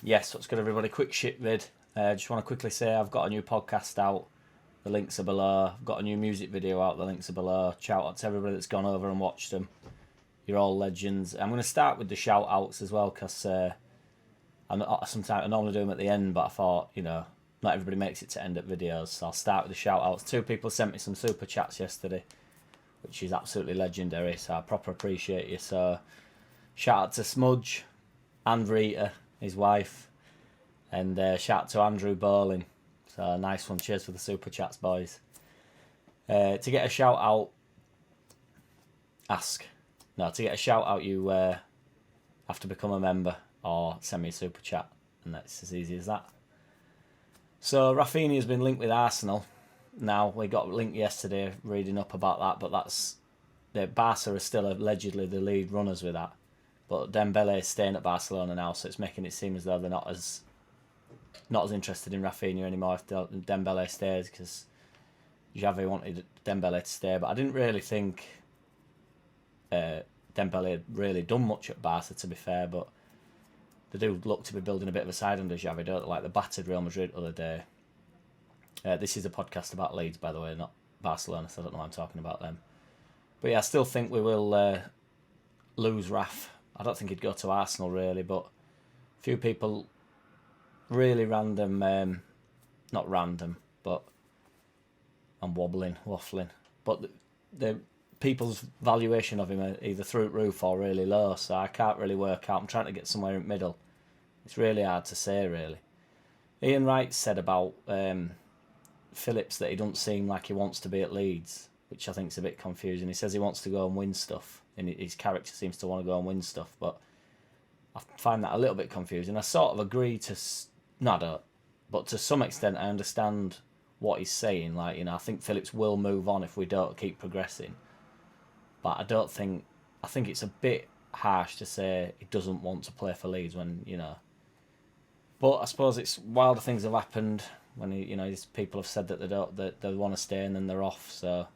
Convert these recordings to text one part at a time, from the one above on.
Yes, what's good, everybody? Quick shit vid. Just want to quickly say I've got a new podcast out. The links are below. I've got a new music video out. The links are below. Shout out to everybody that's gone over and watched them. You're all legends. I'm going to start with the shout outs as well because sometimes I normally do them at the end, but I thought, not everybody makes it to end at videos, so I'll start with the shout outs. 2 people sent me some super chats yesterday, which is absolutely legendary, so I proper appreciate you. So shout out to Smudge and Rita, his wife, and shout out to Andrew Bowling. So nice one. Cheers for the super chats, boys. To get a shout out, you have to become a member or send me a super chat, and that's as easy as that. So Raphinha has been linked with Arsenal. Now, we got linked yesterday reading up about that, but Barca are still allegedly the lead runners with that. But Dembele is staying at Barcelona now, so it's making it seem as though they're not as interested in Raphinha anymore if Dembele stays, because Xavi wanted Dembele to stay. But I didn't really think Dembele had really done much at Barca, to be fair, but they do look to be building a bit of a side under Xavi, don't they? Like the battered Real Madrid the other day. This is a podcast about Leeds, by the way, not Barcelona, so I don't know why I'm talking about them. But yeah, I still think we will lose Raf. I don't think he'd go to Arsenal, really, but a few people really random, not random, but I'm waffling. But the people's valuation of him are either through the roof or really low, so I can't really work out. I'm trying to get somewhere in the middle. It's really hard to say, really. Ian Wright said about Phillips that he doesn't seem like he wants to be at Leeds, which I think is a bit confusing. He says he wants to go and win stuff, and his character seems to want to go and win stuff, but I find that a little bit confusing. I sort of agree to... No, I don't. But to some extent, I understand what he's saying. Like, I think Phillips will move on if we don't keep progressing. But I don't think... I think it's a bit harsh to say he doesn't want to play for Leeds when, But I suppose it's wilder things have happened when these people have said that they want to stay and then they're off. So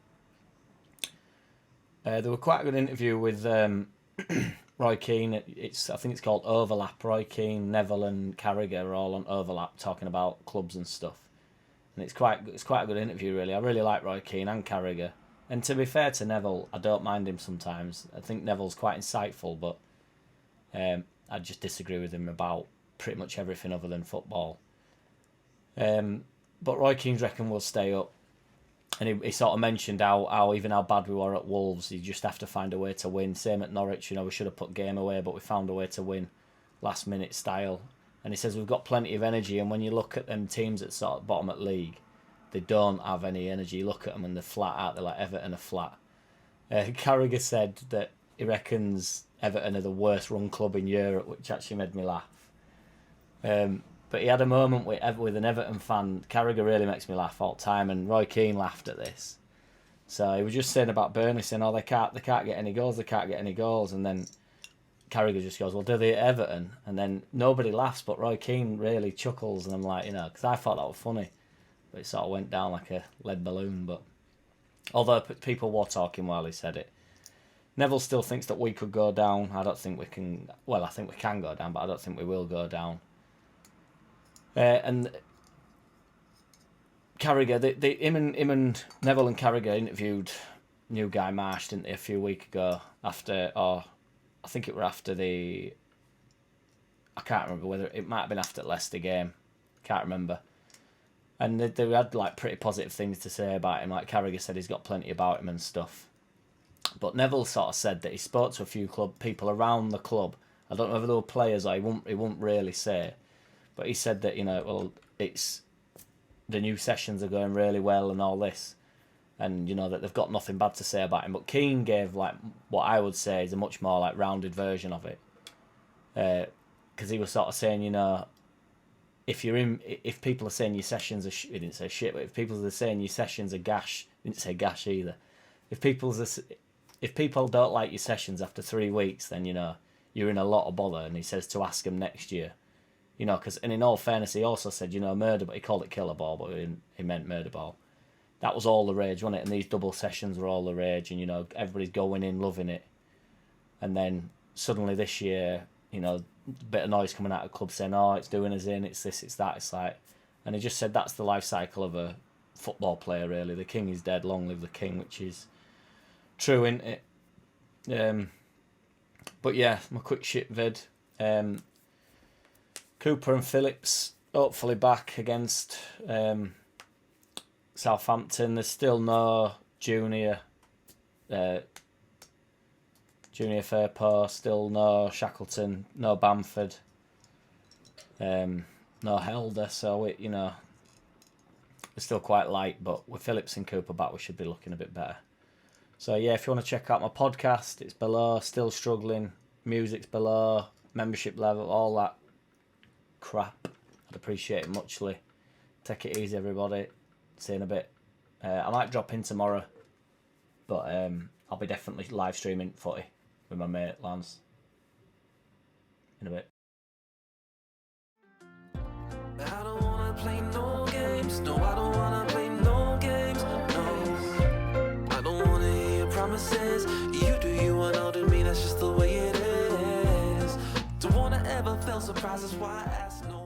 there was quite a good interview with Roy Keane. I think it's called Overlap. Roy Keane, Neville, and Carragher are all on Overlap talking about clubs and stuff. And it's quite a good interview, really. I really like Roy Keane and Carragher. And to be fair to Neville, I don't mind him sometimes. I think Neville's quite insightful, but I just disagree with him about pretty much everything other than football. But Roy Keane's reckon we'll stay up. And he sort of mentioned how even how bad we were at Wolves, you just have to find a way to win. Same at Norwich, we should have put game away, but we found a way to win, last minute style. And he says we've got plenty of energy, and when you look at them teams at sort of bottom at league, they don't have any energy. You look at them and they're flat out. They're like Everton are flat. Carragher said that he reckons Everton are the worst run club in Europe, which actually made me laugh. But he had a moment with an Everton fan. Carragher really makes me laugh all the time, and Roy Keane laughed at this. So he was just saying about Burnley, saying, they can't get any goals, and then Carragher just goes, well, do they at Everton? And then nobody laughs, but Roy Keane really chuckles, and I'm like, because I thought that was funny, but it sort of went down like a lead balloon. But although people were talking while he said it, Neville still thinks that we could go down. I don't think we can. Well, I think we can go down, but I don't think we will go down. And Carragher, him and Neville and Carragher interviewed new guy Marsh, didn't they, a few weeks ago I think it were after I can't remember whether it might have been after the Leicester game, can't remember. And they had like pretty positive things to say about him. Like Carragher said, he's got plenty about him and stuff. But Neville sort of said that he spoke to a few people around the club. I don't know if they were players or he won't really say. But he said that, it's the new sessions are going really well and all this. And, that they've got nothing bad to say about him. But Keane gave, like, what I would say is a much more, like, rounded version of it. Because he was sort of saying, if people are saying your sessions are he didn't say shit, but if people are saying your sessions are gash, he didn't say gash either. If people don't like your sessions after 3 weeks, then, you're in a lot of bother. And he says to ask them next year. And in all fairness, he also said, murder, but he called it killer ball, but he meant murder ball. That was all the rage, wasn't it? And these double sessions were all the rage, and, everybody's going in, loving it. And then suddenly this year, a bit of noise coming out of the club saying, oh, it's doing us in, it's this, it's that. It's like, and he just said that's the life cycle of a football player, really. The king is dead, long live the king, which is true, isn't it? But yeah, my quick shit vid. Cooper and Phillips hopefully back against Southampton. There's still no junior Firpo, still no Shackleton, no Bamford, no Helder. So we're still quite light, but with Phillips and Cooper back, we should be looking a bit better. So yeah, if you want to check out my podcast, it's below. Still Struggling, music's below, membership level, all that crap. I'd appreciate it muchly. Take it easy, everybody. See you in a bit. I might drop in tomorrow, but I'll be definitely live streaming footy with my mate Lance in a bit. I don't wanna play no games. No, I don't wanna play no games. No, I don't wanna hear your promises. You do you and I'll do me. That's just the way it is. Don't wanna ever feel surprised. That's why I ask no.